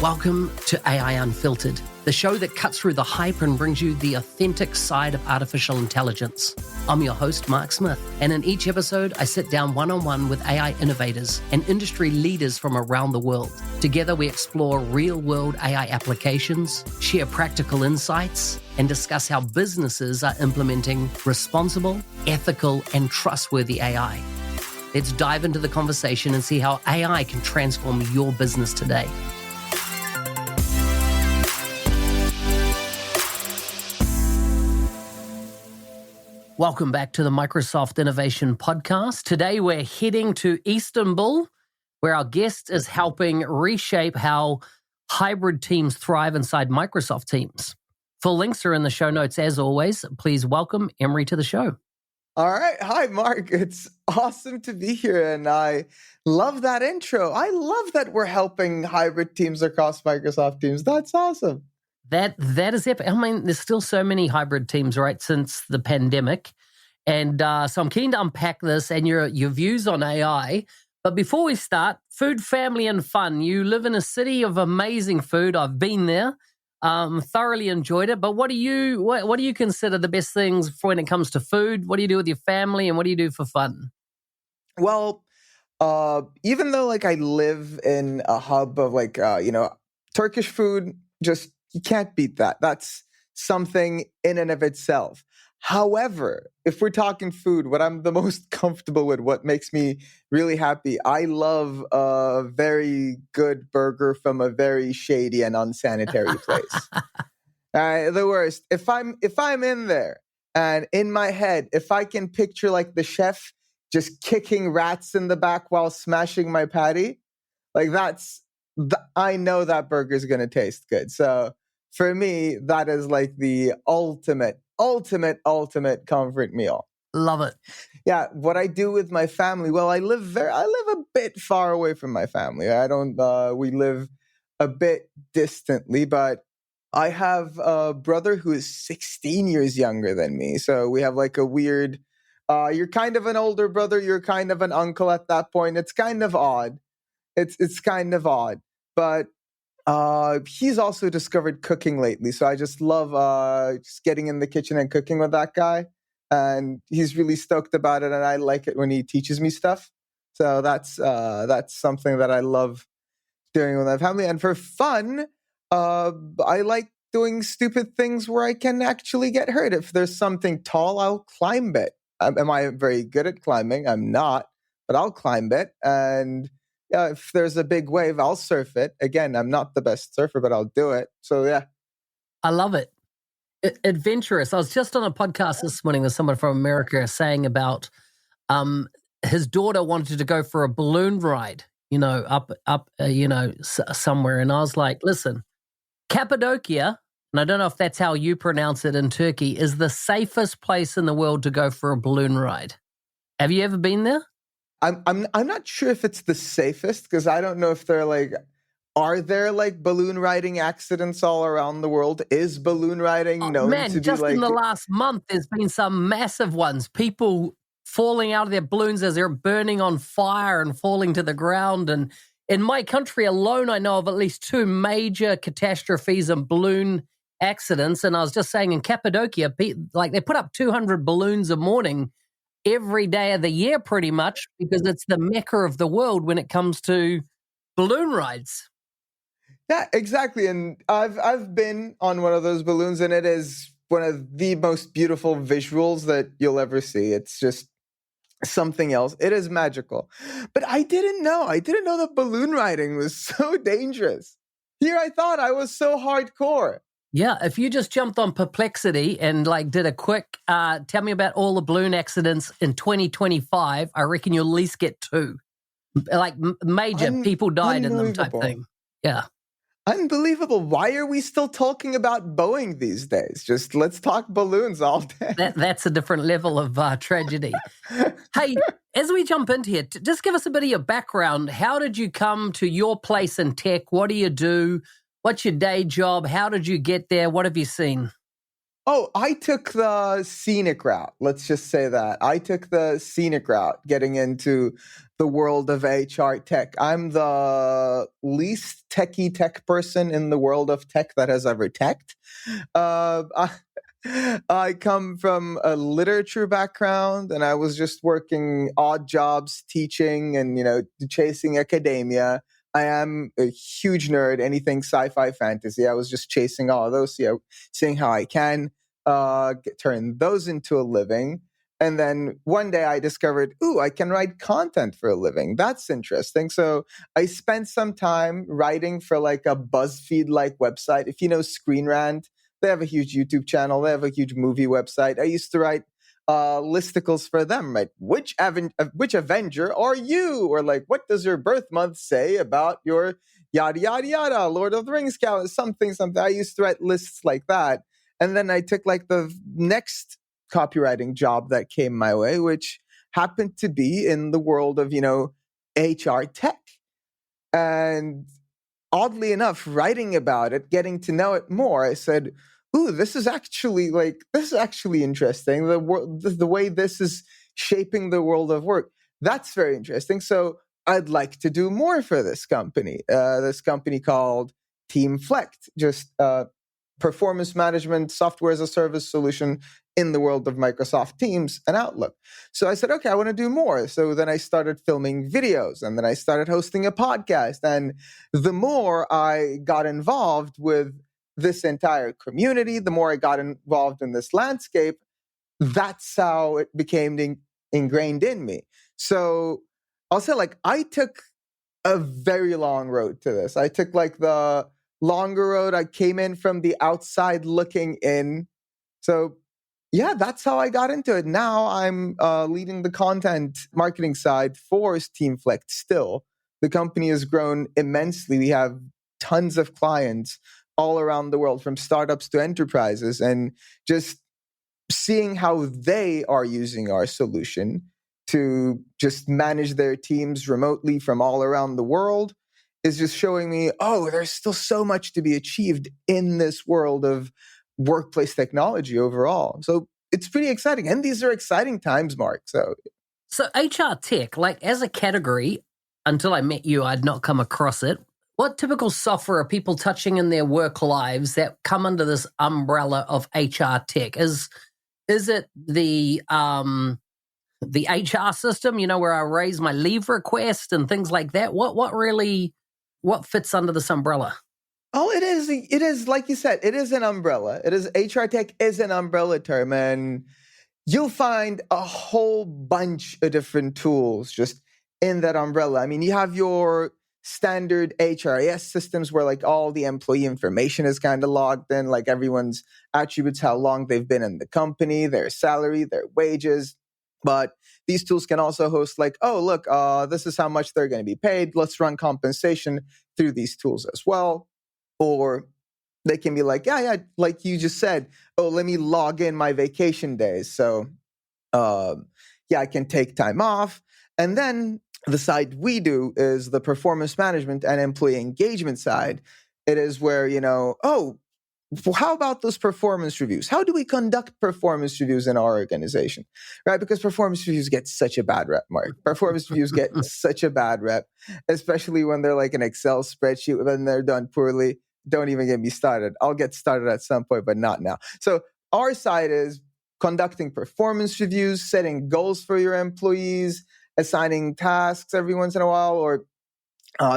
Welcome to AI Unfiltered, the show that cuts through the hype and brings you the authentic side of artificial intelligence. I'm your host, Mark Smith, and in each episode, I sit down one-on-one with AI innovators and industry leaders from around the world. Together, we explore real-world AI applications, share practical insights, and discuss how businesses are implementing responsible, ethical, and trustworthy AI. Let's dive into the conversation and see how AI can transform your business today. Welcome back to the Microsoft Innovation Podcast. Today we're heading to Istanbul, where our guest is helping reshape how hybrid teams thrive inside Microsoft teams. Full links are in the show notes as always. Please welcome Emre to the show. All right. Hi, Mark. It's awesome to be here, and I love that intro. I love that we're helping hybrid teams across Microsoft teams. That's awesome. That is epic. I mean, there's still so many hybrid teams, right, since the pandemic. And so I'm keen to unpack this and your views on AI. But before we start, food, family, and fun. You live in a city of amazing food. I've been there, thoroughly enjoyed it. But what do you consider the best things for when it comes to food? What do you do with your family, and what do you do for fun? Well, even though I live in a hub of Turkish food, just you can't beat that. That's something in and of itself. However, if we're talking food, what I'm the most comfortable with, what makes me really happy, I love a very good burger from a very shady and unsanitary place. The worst. If I'm in there and in my head, if I can picture the chef just kicking rats in the back while smashing my patty, I know that burger is going to taste good. So for me, that is the ultimate comfort meal. Love it. Yeah, what I do with my family. Well, I live a bit far away from my family. We live a bit distantly, but I have a brother who is 16 years younger than me. So we have a weird, you're kind of an older brother, you're kind of an uncle at that point. It's kind of odd. It's kind of odd, but he's also discovered cooking lately. So I just love just getting in the kitchen and cooking with that guy. And he's really stoked about it. And I like it when he teaches me stuff. So that's something that I love doing with my family. And for fun, I like doing stupid things where I can actually get hurt. If there's something tall, I'll climb it. Am I very good at climbing? I'm not, but I'll climb it. And if there's a big wave, I'll surf it. Again, I'm not the best surfer, but I'll do it. So yeah. I love it. Adventurous. I was just on a podcast this morning with someone from America saying about his daughter wanted to go for a balloon ride, up somewhere. And I was like, listen, Cappadocia, and I don't know if that's how you pronounce it in Turkey, is the safest place in the world to go for a balloon ride. Have you ever been there? I'm not sure if it's the safest, because I don't know if they're are there balloon riding accidents all around the world? Is balloon riding known to be just in the last month, there's been some massive ones. People falling out of their balloons as they're burning on fire and falling to the ground. And in my country alone, I know of at least 2 major catastrophes and balloon accidents. And I was just saying in Cappadocia, they put up 200 balloons a morning every day of the year pretty much, because it's the mecca of the world when it comes to balloon rides. Yeah, exactly. And I've been on one of those balloons, and it is one of the most beautiful visuals that you'll ever see. It's just something else. It is magical. But I didn't know that balloon riding was so dangerous. Here I thought I was so hardcore. Yeah, if you just jumped on Perplexity and did a quick, tell me about all the balloon accidents in 2025, I reckon you'll at least get 2. Major, people died in them type thing. Yeah. Unbelievable. Why are we still talking about Boeing these days? Just let's talk balloons all day. That's a different level of tragedy. Hey, as we jump into here, just give us a bit of your background. How did you come to your place in tech? What do you do? What's your day job? How did you get there? What have you seen? Oh, I took the scenic route. Let's just say that. I took the scenic route, getting into the world of HR tech. I'm the least techie tech person in the world of tech that has ever teched. I come from a literature background, and I was just working odd jobs, teaching, and chasing academia. I am a huge nerd, anything sci-fi, fantasy. I was just chasing all of those, seeing how I can turn those into a living. And then one day I discovered, I can write content for a living. That's interesting. So I spent some time writing for like a BuzzFeed-like website. If you know Screen Rant, they have a huge YouTube channel. They have a huge movie website. I used to write listicles for them, right? Which Avenger are you? Or like, what does your birth month say about your yada, yada, yada, Lord of the Rings calendar, something. I used to write lists like that. And then I took like the next copywriting job that came my way, which happened to be in the world of, HR tech. And oddly enough, writing about it, getting to know it more, I said, this is actually interesting. The way this is shaping the world of work, that's very interesting. So I'd like to do more for this company. This company called Team Flect, just performance management software as a service solution in the world of Microsoft Teams and Outlook. So I said, okay, I want to do more. So then I started filming videos, and then I started hosting a podcast. And the more I got involved with this entire community, the more I got involved in this landscape, that's how it became ingrained in me. So I'll say, like, I took a very long road to this. I took like the longer road. I came in from the outside looking in. So yeah, that's how I got into it. Now I'm leading the content marketing side for Team Flex still. The company has grown immensely. We have tons of clients all around the world, from startups to enterprises, and just seeing how they are using our solution to just manage their teams remotely from all around the world is just showing me, there's still so much to be achieved in this world of workplace technology overall. So it's pretty exciting. And these are exciting times, Mark. So HR tech, like as a category, until I met you, I'd not come across it. What typical software are people touching in their work lives that come under this umbrella of HR tech? Is it the HR system, where I raise my leave request and things like that? What fits under this umbrella? It is like you said, it is an umbrella. HR tech is an umbrella term, and you'll find a whole bunch of different tools just in that umbrella. I mean, you have your standard HRIS systems where like all the employee information is kind of logged in, like everyone's attributes, how long they've been in the company, their salary, their wages. But these tools can also host like, look, this is how much they're going to be paid. Let's run compensation through these tools as well. Or they can be like, yeah, like you just said, let me log in my vacation days. So I can take time off. And then the side we do is the performance management and employee engagement side. It is where, how about those performance reviews? How do we conduct performance reviews in our organization? Right? Because performance reviews get such a bad rep, Mark. Performance reviews get such a bad rep, especially when they're like an Excel spreadsheet, when they're done poorly. Don't even get me started. I'll get started at some point, but not now. So our side is conducting performance reviews, setting goals for your employees, assigning tasks every once in a while, or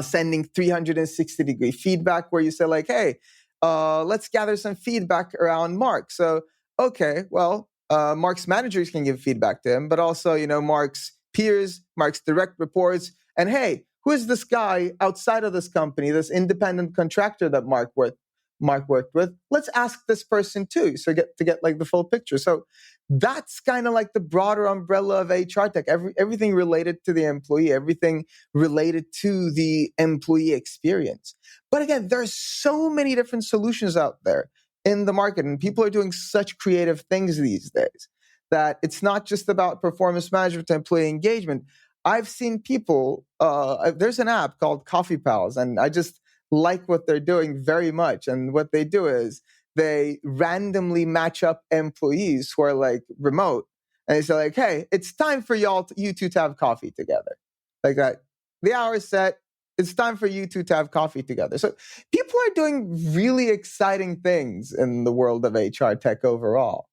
sending 360-degree feedback where you say like, hey, let's gather some feedback around Mark. So, okay, well, Mark's managers can give feedback to him, but also, Mark's peers, Mark's direct reports, and hey, who is this guy outside of this company, this independent contractor that Mark worked with? Let's ask this person too, so to get like the full picture. So that's kind of like the broader umbrella of HR tech. Everything related to the employee, everything related to the employee experience. But again, there's so many different solutions out there in the market, and people are doing such creative things these days that it's not just about performance management and employee engagement. I've seen people, there's an app called Coffee Pals, and I just like what they're doing very much. And what they do is they randomly match up employees who are like remote, and they say like, hey, it's time for you two to have coffee together. like that. The hour is set. It's time for you two to have coffee together. So people are doing really exciting things in the world of HR tech overall.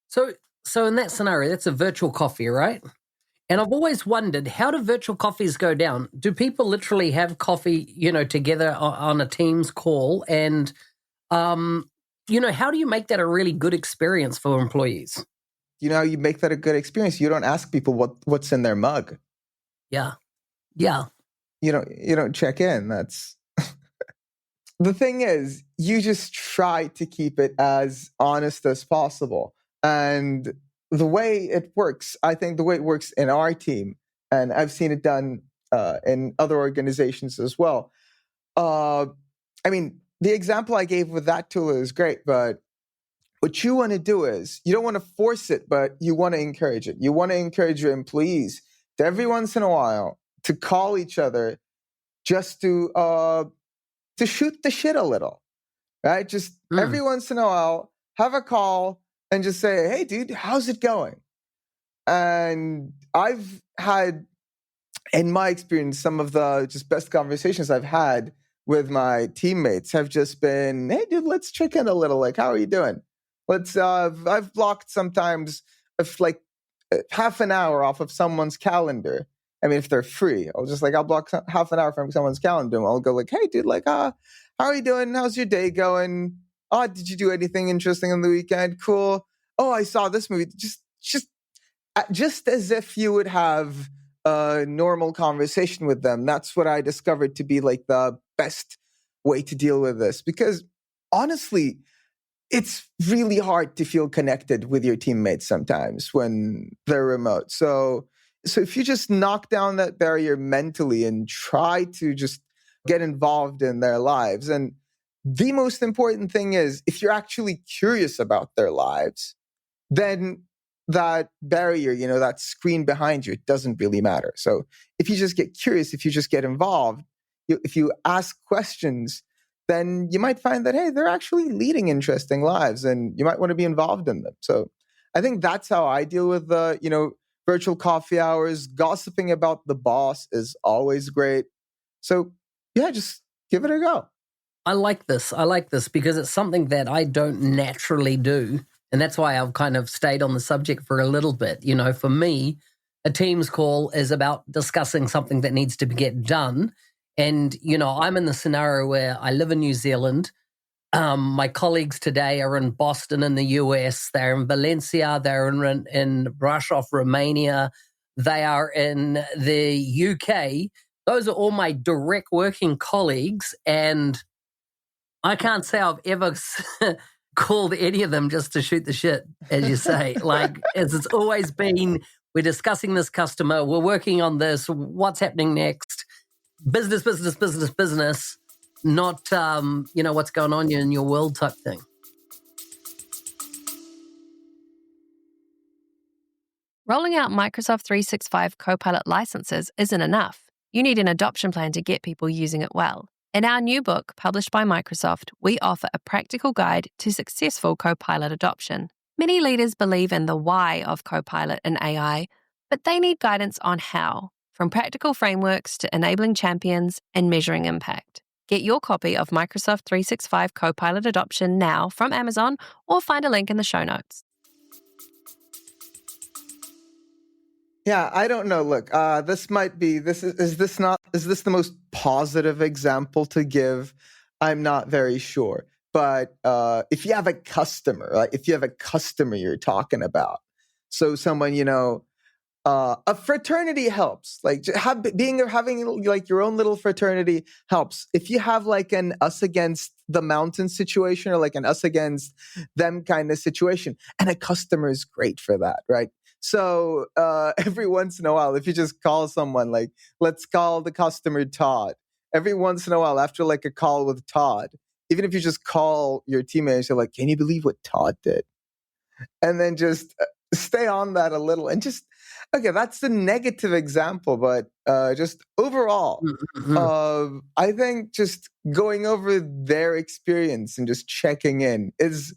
So in that scenario, that's a virtual coffee, right? And I've always wondered, how do virtual coffees go down? Do people literally have coffee, together on a Teams call? And, how do you make that a really good experience for employees? You know how you make that a good experience? You don't ask people what's in their mug. Yeah. Yeah. You don't check in. That's the thing is, you just try to keep it as honest as possible. And the way it works, I think the way it works in our team, and I've seen it done in other organizations as well. I mean, the example I gave with that tool is great, but what you want to do is you don't want to force it, but you want to encourage it. You want to encourage your employees to every once in a while to call each other just to shoot the shit a little, right? Just every once in a while, have a call and just say, hey, dude, how's it going? And I've had, in my experience, some of the just best conversations I've had with my teammates have just been, hey, dude, let's check in a little. Like, how are you doing? I've blocked sometimes if like half an hour off of someone's calendar. I mean, if they're free, I'll block half an hour from someone's calendar. And I'll go like, hey, dude, like, how are you doing? How's your day going? Oh, did you do anything interesting on the weekend? Cool. Oh, I saw this movie. Just as if you would have a normal conversation with them. That's what I discovered to be like the best way to deal with this. Because honestly, it's really hard to feel connected with your teammates sometimes when they're remote. So if you just knock down that barrier mentally and try to just get involved in their lives. And the most important thing is if you're actually curious about their lives, then that barrier, that screen behind you, it doesn't really matter. So if you just get curious, if you just get involved, if you ask questions, then you might find that, hey, they're actually leading interesting lives and you might want to be involved in them. So I think that's how I deal with virtual coffee hours. Gossiping about the boss is always great. So yeah, just give it a go. I like this because it's something that I don't naturally do. And that's why I've kind of stayed on the subject for a little bit. For me, a Teams call is about discussing something that needs to get done. And, I'm in the scenario where I live in New Zealand. My colleagues today are in Boston in the US. They're in Valencia. They're in Brasov, Romania. They are in the UK. Those are all my direct working colleagues. And I can't say I've ever called any of them just to shoot the shit, as you say. Like, as it's always been, we're discussing this customer, we're working on this, what's happening next, business, not, what's going on in your world type thing. Rolling out Microsoft 365 Copilot licenses isn't enough. You need an adoption plan to get people using it well. In our new book, published by Microsoft, we offer a practical guide to successful Copilot adoption. Many leaders believe in the why of Copilot and AI, but they need guidance on how, from practical frameworks to enabling champions and measuring impact. Get your copy of Microsoft 365 Copilot Adoption now from Amazon or find a link in the show notes. Yeah, I don't know. Look, is this the most positive example to give? I'm not very sure. But if you have a customer, you're talking about, so someone, a fraternity helps. Like having like your own little fraternity helps. If you have like an us against the mountain situation or like an us against them kind of situation, and a customer is great for that, right? So every once in a while, if you just call someone, like let's call the customer Todd. Every once in a while, after like a call with Todd, even if you just call your teammates, you're like, can you believe what Todd did? And then just stay on that a little and just, okay, that's the negative example, but just overall, I think just going over their experience and just checking in is,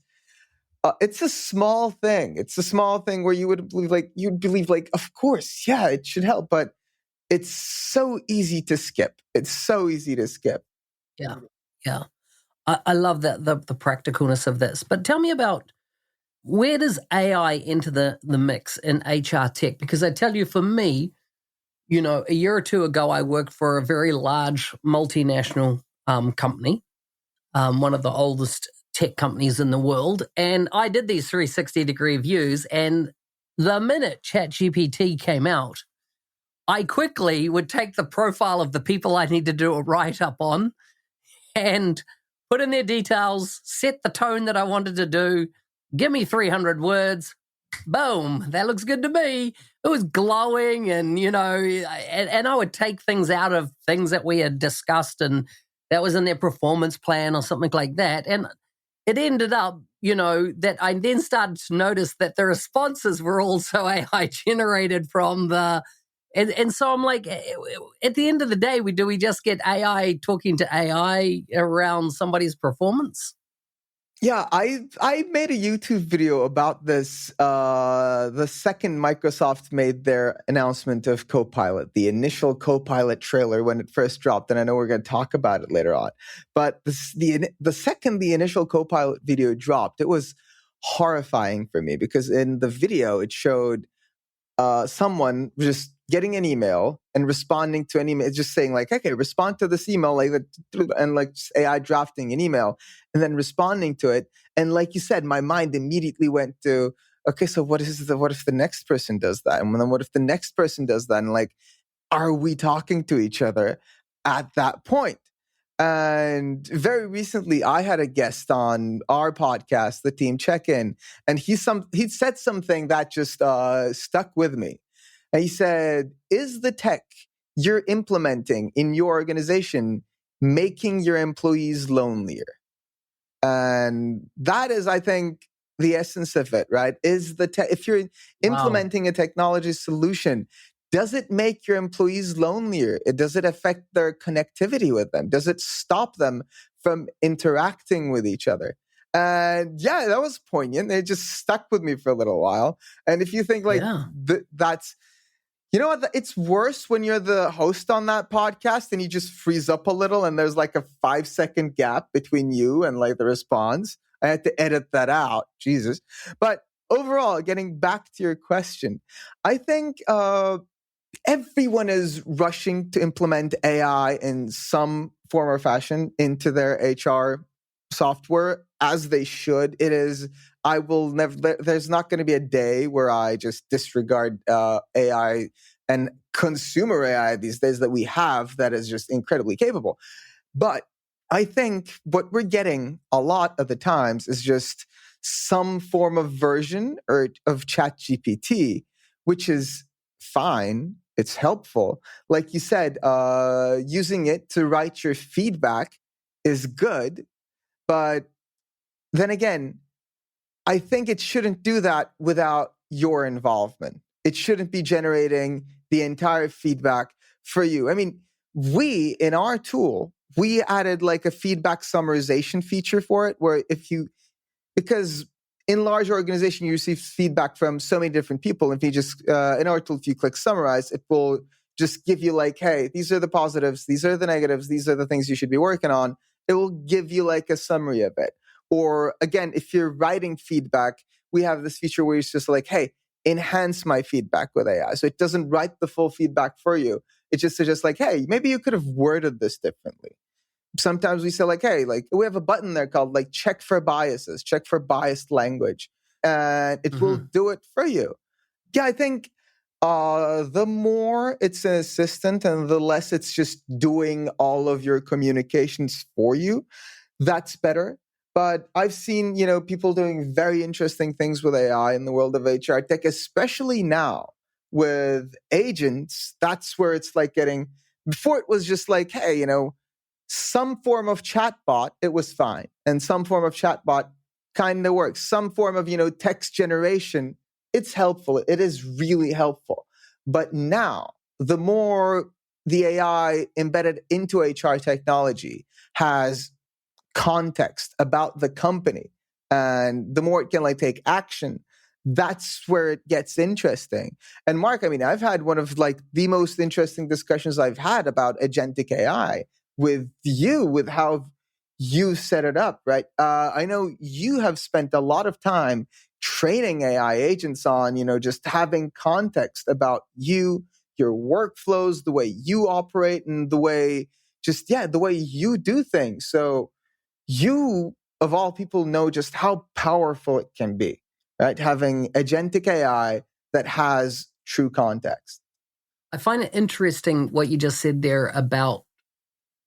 it's a small thing. It's a small thing where you'd believe like, of course, yeah, it should help. But it's so easy to skip. It's so easy to skip. Yeah. Yeah. I love that, the practicalness of this. But tell me about, where does AI enter the mix in HR tech? Because I tell you, for me, a year or two ago, I worked for a very large multinational company, one of the oldest tech companies in the world. And I did these 360-degree views. And the minute ChatGPT came out, I quickly would take the profile of the people I need to do a write-up on and put in their details, set the tone that I wanted to do, give me 300 words, boom, that looks good to me. It was glowing, and, and I would take things out of things that we had discussed and that was in their performance plan or something like that. And it ended up, that I then started to notice that the responses were also AI generated from the, and so I'm like, at the end of the day, do we just get AI talking to AI around somebody's performance? Yeah, I made a YouTube video about this the second Microsoft made their announcement of Copilot, the initial Copilot trailer when it first dropped, and I know we're going to talk about it later on. But the second the initial Copilot video dropped, it was horrifying for me, because in the video it showed someone just getting an email and responding to an email, just saying like, okay, respond to this email, like, and like AI drafting an email and then responding to it. And like you said, my mind immediately went to, okay, so what if the next person does that? And then what if the next person does that? And like, are we talking to each other at that point? And very recently, I had a guest on our podcast, the Team Check-In, and he said something that just stuck with me. And he said, "Is the tech you're implementing in your organization making your employees lonelier?" And that is, I think, the essence of it, right? If you're implementing a technology solution, does it make your employees lonelier? Does it affect their connectivity with them? Does it stop them from interacting with each other? And yeah, that was poignant. It just stuck with me for a little while. And if you think like that's, you know what? It's worse when you're the host on that podcast and you just freeze up a little and there's like a 5-second gap between you and like the response. I had to edit that out. Jesus. But overall, getting back to your question, I think everyone is rushing to implement AI in some form or fashion into their HR software, as they should. I will never, there's not going to be a day where I just disregard AI and consumer AI these days that we have that is just incredibly capable. But I think what we're getting a lot of the times is just some form of version of ChatGPT, which is fine. It's helpful. Like you said, using it to write your feedback is good. But then again, I think it shouldn't do that without your involvement. It shouldn't be generating the entire feedback for you. I mean, in our tool, we added like a feedback summarization feature for it, where because in large organization, you receive feedback from so many different people. If you just, in our tool, if you click summarize, it will just give you like, hey, these are the positives, these are the negatives, these are the things you should be working on. It will give you like a summary of it. Or again, if you're writing feedback, we have this feature where it's just like, hey, enhance my feedback with AI. So it doesn't write the full feedback for you. It just suggests like, hey, maybe you could have worded this differently. Sometimes we say like, hey, like we have a button there called like check for biases, check for biased language. And it will do it for you. Yeah, I think the more it's an assistant and the less it's just doing all of your communications for you, that's better. But I've seen, people doing very interesting things with AI in the world of HR tech, especially now with agents. That's where it's like before it was just like, hey, some form of chatbot, it was fine. And some form of chatbot kind of works. Some form of, text generation, it's helpful. It is really helpful. But now, the more the AI embedded into HR technology has context about the company, and the more it can like take action, that's where it gets interesting. And Mark, I mean, I've had one of like the most interesting discussions I've had about agentic AI with you, with how you set it up, right? I know you have spent a lot of time training AI agents on, just having context about you, your workflows, the way you operate, and the way the way you do things. So you, of all people, know just how powerful it can be, right? Having agentic AI that has true context. I find it interesting what you just said there about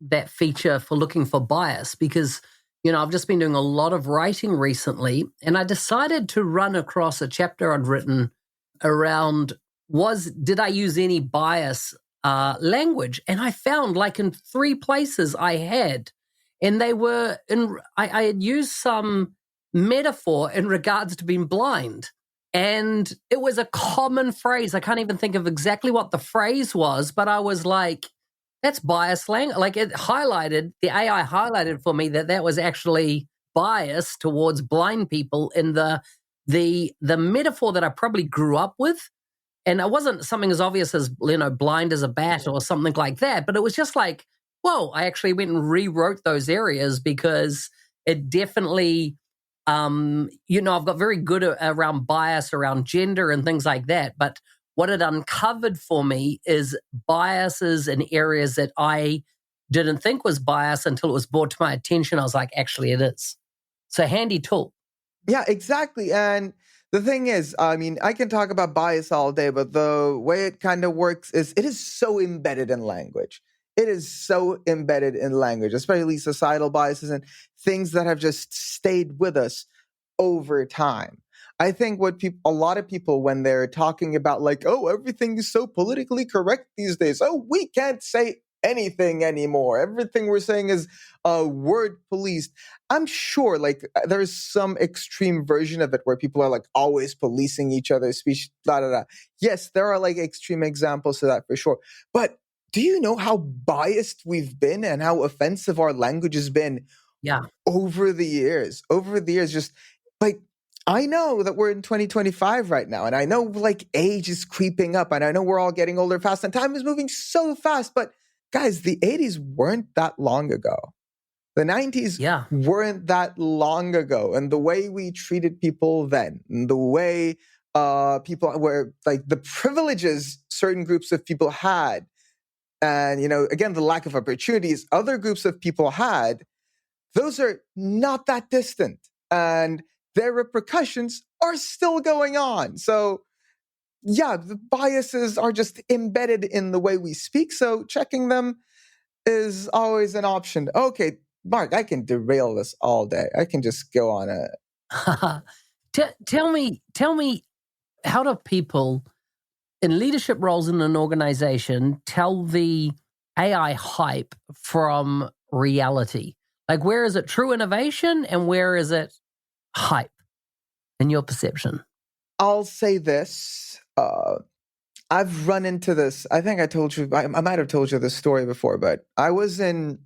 that feature for looking for bias, because I've just been doing a lot of writing recently, and I decided to run across a chapter I'd written around did I use any bias language, and I found like in 3 places I had, and they were I had used some metaphor in regards to being blind. And it was a common phrase. I can't even think of exactly what the phrase was, but I was like, that's bias language. Like the AI highlighted for me that was actually bias towards blind people in the metaphor that I probably grew up with. And it wasn't something as obvious as, blind as a bat or something like that, but it was just like, whoa, I actually went and rewrote those areas because it definitely, I've got very good around bias, around gender and things like that. But what it uncovered for me is biases in areas that I didn't think was bias until it was brought to my attention. I was like, actually, it is. So handy tool. Yeah, exactly. And the thing is, I mean, I can talk about bias all day, but the way it kind of works is it is so embedded in language. It is so embedded in language, especially societal biases and things that have just stayed with us over time. I think a lot of people, when they're talking about like, oh, everything is so politically correct these days. Oh, we can't say anything anymore. Everything we're saying is word policed. I'm sure like there's some extreme version of it where people are like always policing each other's speech, da da da. Yes, there are like extreme examples of that for sure. But do you know how biased we've been and how offensive our language has been over the years? Over the years, just like, I know that we're in 2025 right now, and I know like age is creeping up, and I know we're all getting older fast, and time is moving so fast. But guys, the 80s weren't that long ago. The 90s weren't that long ago. And the way we treated people then, and the way people were, like the privileges certain groups of people had, and, again, the lack of opportunities other groups of people had, those are not that distant. And their repercussions are still going on. So, yeah, the biases are just embedded in the way we speak. So checking them is always an option. Okay, Mark, I can derail this all day. I can just go on a... Tell me, how do people in leadership roles in an organization tell the AI hype from reality? Like, where is it true innovation and where is it hype in your perception? I'll say this. I've run into this. I think I might have told you this story before, but I was doing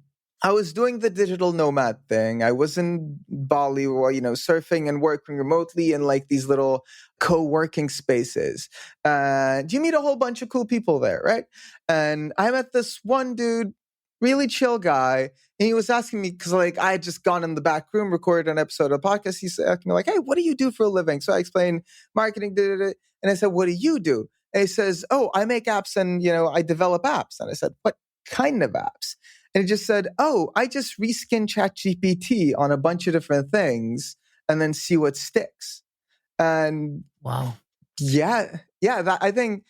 the digital nomad thing. I was in Bali, or, surfing and working remotely in like these little co-working spaces. And you meet a whole bunch of cool people there, right? And I met this one dude, really chill guy. And he was asking me, because like I had just gone in the back room, recorded an episode of the podcast. He's asking me like, hey, what do you do for a living? So I explained marketing, and I said, what do you do? And he says, oh, I make apps and, I develop apps. And I said, what kind of apps? And he just said, oh, I just reskin ChatGPT on a bunch of different things and then see what sticks. And wow. Yeah, I think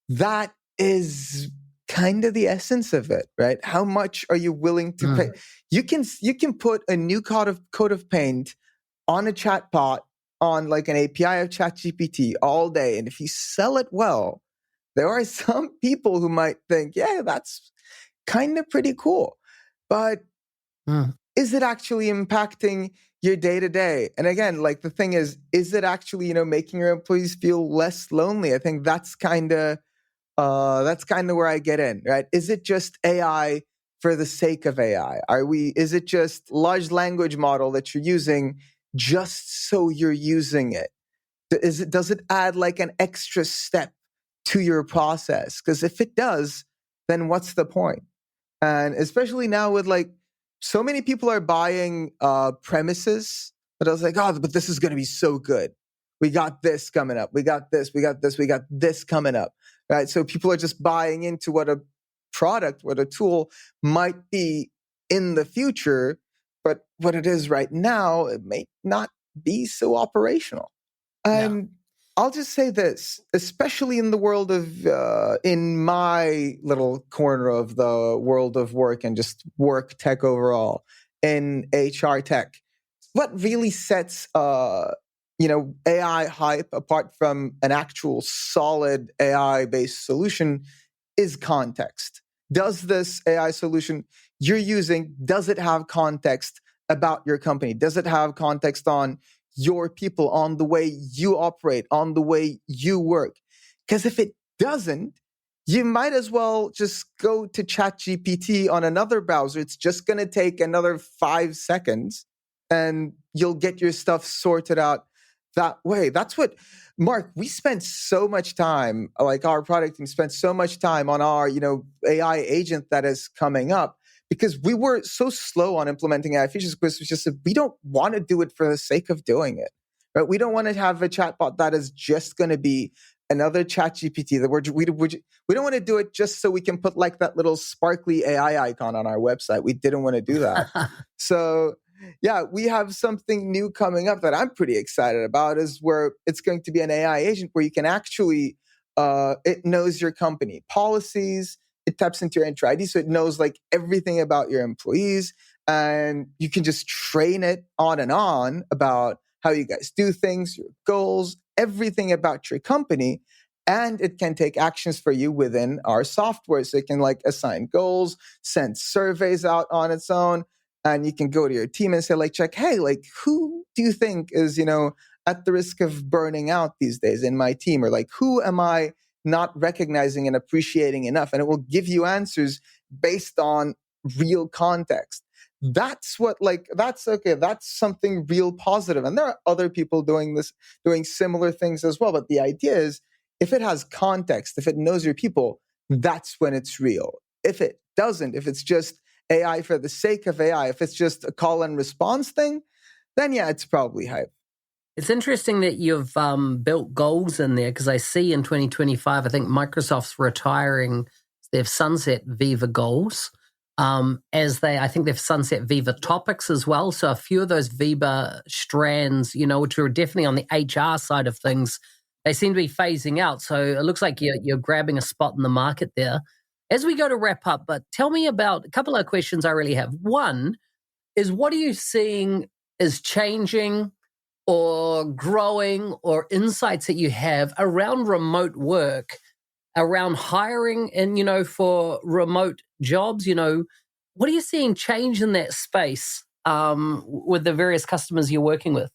that is kind of the essence of it, right? How much are you willing to pay? You can put a new coat of paint on a chatbot on like an API of ChatGPT all day. And if you sell it well, there are some people who might think, yeah, that's kind of pretty cool. But is it actually impacting your day to day? And again, like the thing is it actually, making your employees feel less lonely? I think that's kind of where I get in, right? Is it just AI for the sake of AI? Is it just large language model that you're using just so you're using it? Does it add like an extra step to your process? Because if it does, then what's the point? And especially now with like so many people are buying premises, but I was like, oh, but this is going to be so good. We got this coming up. We got this. We got this. We got this coming up. Right. So people are just buying into what a product, what a tool might be in the future, but what it is right now, it may not be so operational. Yeah. And I'll just say this, especially in the world of, in my little corner of the world of work and just work tech overall, in HR tech, what really sets, AI hype apart from an actual solid AI-based solution is context. Does this AI solution you're using, does it have context about your company? Does it have context on your people, on the way you operate, on the way you work? Because if it doesn't, you might as well just go to ChatGPT on another browser. It's just going to take another 5 seconds and you'll get your stuff sorted out that way. That's what, Mark, we spent so much time, like our product team spent so much time on our, AI agent that is coming up because we were so slow on implementing AI features because it's just that we don't want to do it for the sake of doing it. Right? We don't want to have a chatbot that is just going to be another chat GPT. We don't want to do it just so we can put like that little sparkly AI icon on our website. We didn't want to do that. So yeah, we have something new coming up that I'm pretty excited about is where it's going to be an AI agent where you can actually, it knows your company policies, it taps into your Entra ID, so it knows like everything about your employees, and you can just train it on and on about how you guys do things, your goals, everything about your company, and it can take actions for you within our software. So it can like assign goals, send surveys out on its own, and you can go to your team and say like, check, hey, like who do you think is, at the risk of burning out these days in my team? Or like, who am I not recognizing and appreciating enough? And it will give you answers based on real context. That's what that's okay. That's something real positive. And there are other people doing similar things as well. But the idea is if it has context, if it knows your people, that's when it's real. If it doesn't, if it's just AI for the sake of AI, if it's just a call and response thing, then yeah, it's probably hype. It's interesting that you've built goals in there because I see in 2025, I think Microsoft's retiring their sunset Viva goals. I think they've sunset Viva topics as well. So a few of those Viva strands, which are definitely on the HR side of things, they seem to be phasing out. So it looks like you're grabbing a spot in the market there. As we go to wrap up, but tell me about a couple of questions I really have. One is, what are you seeing is changing or growing, or insights that you have around remote work, around hiring and, for remote jobs? What are you seeing change in that space with the various customers you're working with?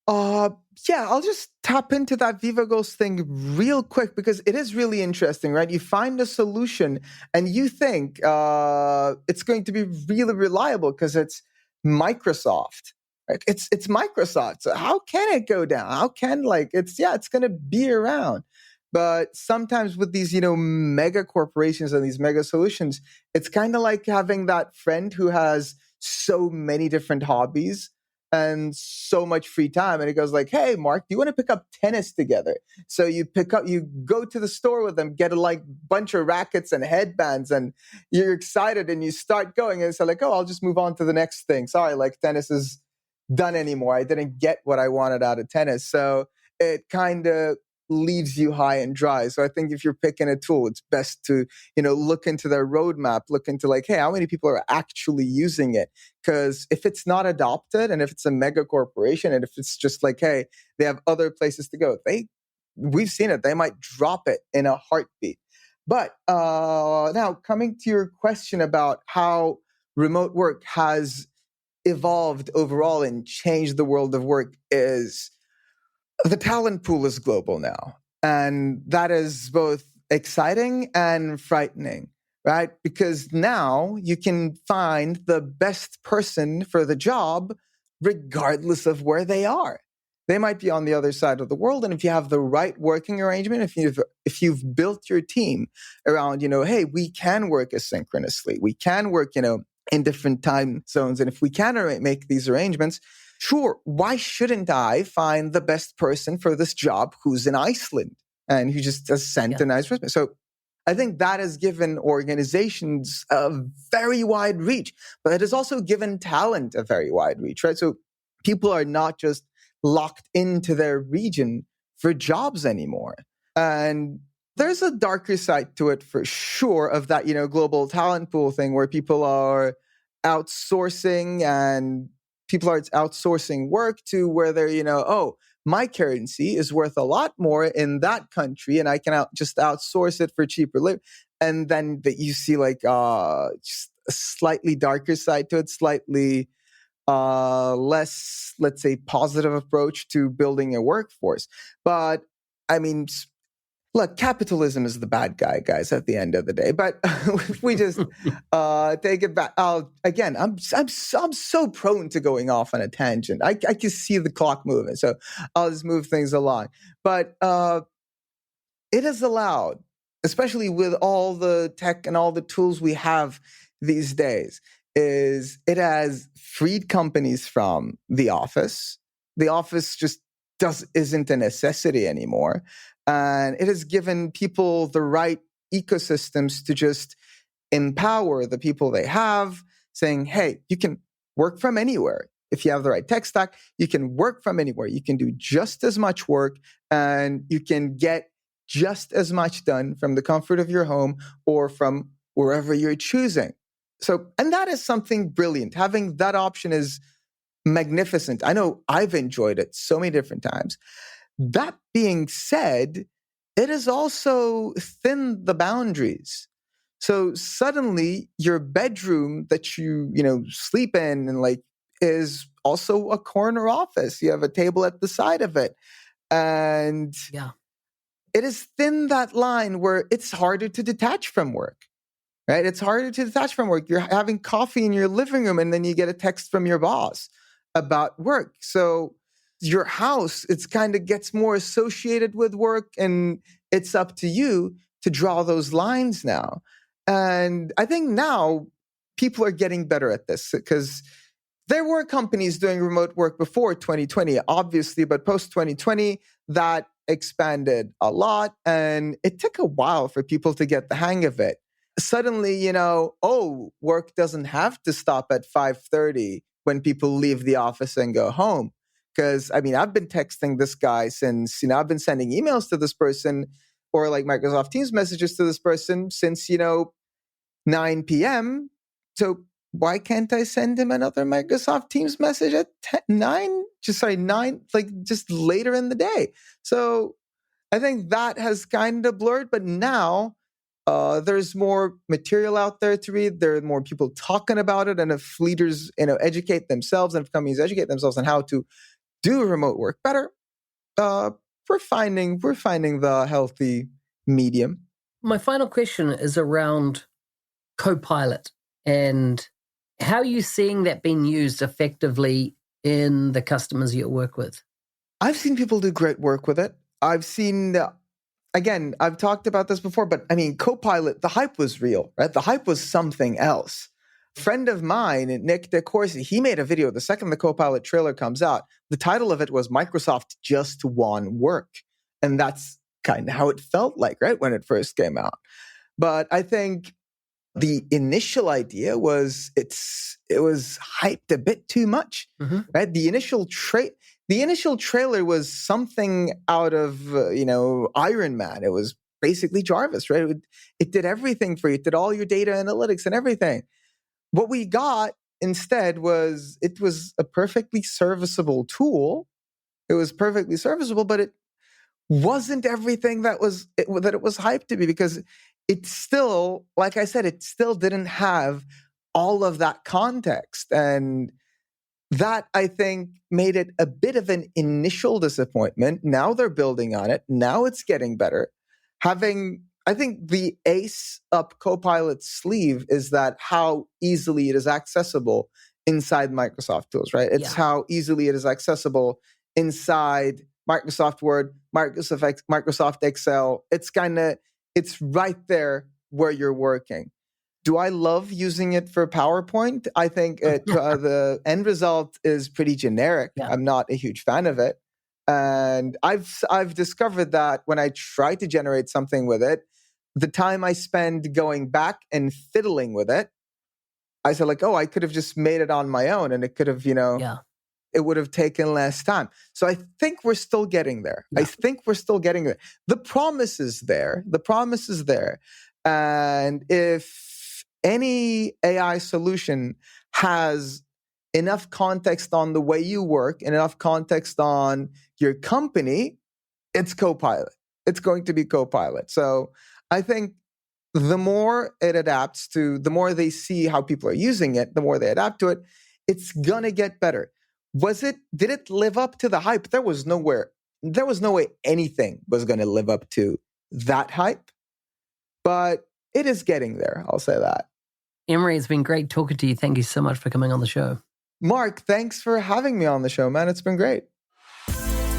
Yeah, I'll just tap into that Viva Goals thing real quick because it is really interesting, right? You find a solution and you think it's going to be really reliable because it's Microsoft. Right? It's Microsoft. So how can it go down? How can it's going to be around. But sometimes with these, mega corporations and these mega solutions, it's kind of like having that friend who has so many different hobbies and so much free time. And it goes like, hey, Mark, do you want to pick up tennis together? So you go to the store with them, get a bunch of rackets and headbands, and you're excited and you start going. And it's like, oh, I'll just move on to the next thing. Sorry, tennis is done anymore. I didn't get what I wanted out of tennis. So it kind of leaves you high and dry. So I think if you're picking a tool, it's best to, look into their roadmap, look into hey, how many people are actually using it? Because if it's not adopted and if it's a mega corporation and if it's just hey, they have other places to go, we've seen it, they might drop it in a heartbeat. But now coming to your question about how remote work has evolved overall and changed the world of work is the talent pool is global now. And that is both exciting and frightening, right? Because now you can find the best person for the job regardless of where they are. They might be on the other side of the world. And if you have the right working arrangement, if you've built your team around, hey, we can work asynchronously, we can work, in different time zones. And if we can make these arrangements, sure, why shouldn't I find the best person for this job who's in Iceland and who just has sent a nice resume? So I think that has given organizations a very wide reach, but it has also given talent a very wide reach, right? So people are not just locked into their region for jobs anymore. And there's a darker side to it for sure of that, global talent pool thing where people are outsourcing work to where they're, oh, my currency is worth a lot more in that country and I can just outsource it for cheaper labor. And then that you see like just a slightly darker side to it, slightly less, let's say, positive approach to building a workforce. But I mean, look, capitalism is the bad guy, guys, at the end of the day. But if we just take it back, again, I'm so prone to going off on a tangent. I can see the clock moving, so I'll just move things along. But it has allowed, especially with all the tech and all the tools we have these days, it has freed companies from the office. The office just isn't a necessity anymore. And it has given people the right ecosystems to just empower the people they have, saying, hey, you can work from anywhere. If you have the right tech stack, you can work from anywhere. You can do just as much work and you can get just as much done from the comfort of your home or from wherever you're choosing. So, and that is something brilliant. Having that option is magnificent. I know I've enjoyed it so many different times. That being said, it has also thinned the boundaries. So suddenly your bedroom that you sleep in and like is also a corner office. You have a table at the side of it. And it has thinned that line where it's harder to detach from work. Right? It's harder to detach from work. You're having coffee in your living room and then you get a text from your boss about work. So your house, it's kind of gets more associated with work and it's up to you to draw those lines now. And I think now people are getting better at this because there were companies doing remote work before 2020, obviously, but post 2020, that expanded a lot and it took a while for people to get the hang of it. Suddenly, work doesn't have to stop at 5:30 when people leave the office and go home. Because, I've been texting this guy since, I've been sending emails to this person or like Microsoft Teams messages to this person since, 9 p.m. So why can't I send him another Microsoft Teams message at 9? Just later in the day. So I think that has kind of blurred, but now there's more material out there to read. There are more people talking about it. And if leaders, educate themselves and if companies educate themselves on how to do remote work better, we're finding the healthy medium. My final question is around Copilot and how are you seeing that being used effectively in the customers you work with? I've seen people do great work with it. I've seen, again, I've talked about this before, but Copilot, the hype was real, right? The hype was something else. A friend of mine, Nick DeCourcy, he made a video the second the Copilot trailer comes out. The title of it was Microsoft Just Won Work. And that's kind of how it felt like, right, when it first came out. But I think the initial idea was it was hyped a bit too much, right? The initial trailer was something out of Iron Man. It was basically Jarvis, right? It did everything for you. It did all your data analytics and everything. What we got instead was a perfectly serviceable tool. It was perfectly serviceable, but it wasn't everything that it was hyped to be because it still, like I said, it still didn't have all of that context. And that, I think, made it a bit of an initial disappointment. Now they're building on it. Now it's getting better. I think the ace up Copilot's sleeve is that how easily it is accessible inside Microsoft tools, right? It's how easily it is accessible inside Microsoft Word, Microsoft Excel. It's right there where you're working. Do I love using it for PowerPoint? I think the end result is pretty generic. Yeah. I'm not a huge fan of it. And I've discovered that when I try to generate something with it, the time I spend going back and fiddling with it, I said like, oh, I could have just made it on my own and it could have, Yeah. it would have taken less time. So I think we're still getting there. Yeah. I think we're still getting there. The promise is there. The promise is there. And if any AI solution has enough context on the way you work and enough context on your company, it's Copilot. It's going to be Copilot. So I think the more it adapts to, the more they see how people are using it, the more they adapt to it, it's going to get better. Did it live up to the hype? There was no way anything was going to live up to that hype, but it is getting there. I'll say that. Emre, it's been great talking to you. Thank you so much for coming on the show. Mark, thanks for having me on the show, man. It's been great.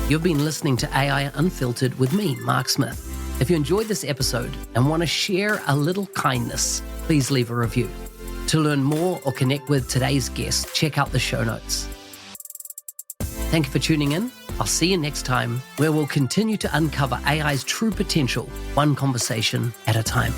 You've been listening to AI Unfiltered with me, Mark Smith. If you enjoyed this episode and want to share a little kindness, please leave a review. To learn more or connect with today's guest, check out the show notes. Thank you for tuning in. I'll see you next time, where we'll continue to uncover AI's true potential, one conversation at a time.